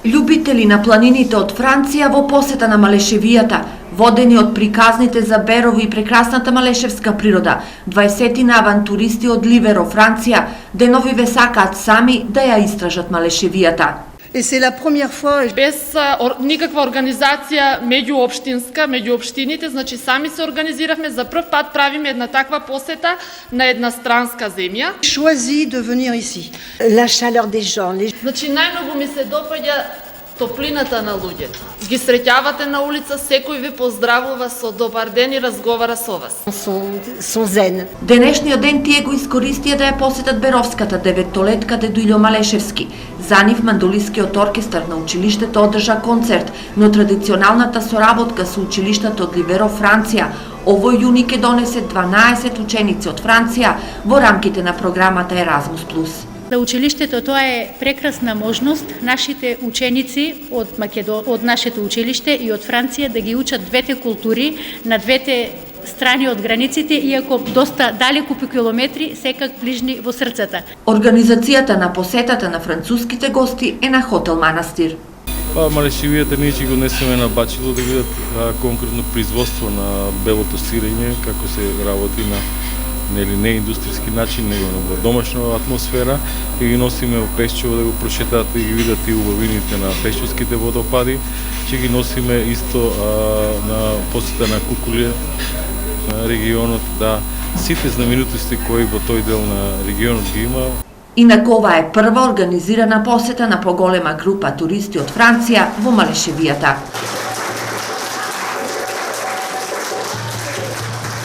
Љубители на планините од Франција во посета на Малешевијата, водени од приказните за Берово и прекрасната малешевска природа, 20 авантуристи од Ливеро, Франција, деновиве сакаат сами да ја истражат Малешевијата. Et c'est la première fois. Без никаква организација меѓуопштинска, меѓу општините, значи сами се организиравме, за прв пат правиме една таква посета на една странска земја. Choisi de venir ici. La chaleur des gens. Значи најмногу ми се допаѓа топлината на луѓето. Ги среќавате на улица, секој ви поздравува со добар ден и разговара со вас. Son zen. Денешниот ден тие го искористија да ја посетат Беровската деветолетка дедо Илјо Малешевски. За нив мандолискиот оркестар на училиштето одржа концерт, но традиционалната соработка со училиштето од Ливеро, Франција, овој јуни ќе донесе 12 ученици од Франција во рамките на програмата Еразмус плюс. За училиштето тоа е прекрасна можност нашите ученици од нашето училиште и од Франција да ги учат двете култури на двете страни од границите, иако доста далеку по километри, секак ближни во срцата. Организацијата на посетата на француските гости е на хотел Манастир. Малешевијата ние ќе го несеме на Бачило да видат конкретно производство на белото сирење, како се работи на не индустријски начин, него во домашна атмосфера, и ги носиме во Пешчево да го прошетаат и ги видат и убавините на пешчевските водопади. Ќе ги носиме исто на посета на Кукуле, на регионот, да сите знаменитости кои во тој дел на регионот ги има. Инаку ова е прва организирана посета на поголема група туристи од Франција во Малешевијата.